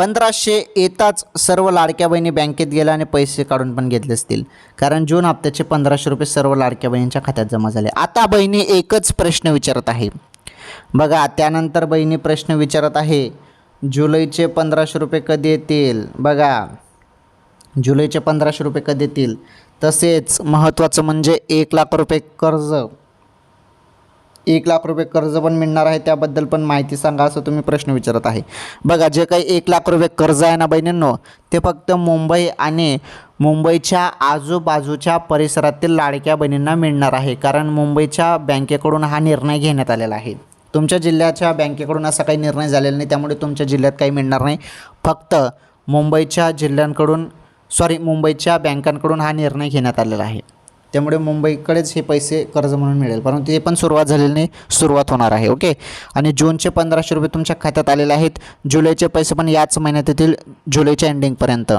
1500 येताच सर्व लाडक्या बहिणी बँकेत गेल्या आणि पैसे काढून पण घेतले असतील, कारण जून हप्त्याचे 1500 रुपये सर्व लाडक्या बहिणींच्या खात्यात जमा झाले. आता बहिणी एकच प्रश्न विचारत आहे बघा. त्यानंतर बहिणी प्रश्न विचारत आहे जुलैचे 1500 रुपये कधी येतील. बघा, जुलैचे 1500 रुपये कधी येतील. तसेच महत्त्वाचं म्हणजे 1,00,000 रुपये कर्ज, 1,00,000 रुपये कर्ज पण मिळणार आहे, त्याबद्दल पण माहिती सांगा असं तुम्ही प्रश्न विचारत आहे. बघा, जे काही 1,00,000 रुपये कर्ज आहे ना बहिणींनो, ते फक्त मुंबई आणि मुंबईच्या आजूबाजूच्या परिसरातील लाडक्या बहिणींना मिळणार आहे, कारण मुंबईच्या बँकेकडून हा निर्णय घेण्यात आलेला आहे. तुमच्या जिल्ह्याच्या बँकेकडून असा काही निर्णय झालेला नाही, त्यामुळे तुमच्या जिल्ह्यात काही मिळणार नाही. फक्त मुंबईच्या बँकांकडून हा निर्णय घेण्यात आलेला आहे, त्यामुळे मुंबईकडेच हे पैसे कर्ज म्हणून मिळेल. परंतु ते पण सुरुवात झालेली नाही, सुरुवात होणार आहे. ओके. आणि जूनचे 1500 रुपये तुमच्या खात्यात आलेले आहेत. जुलैचे पैसे पण याच महिन्यात येतील, जुलैच्या एंडिंगपर्यंत.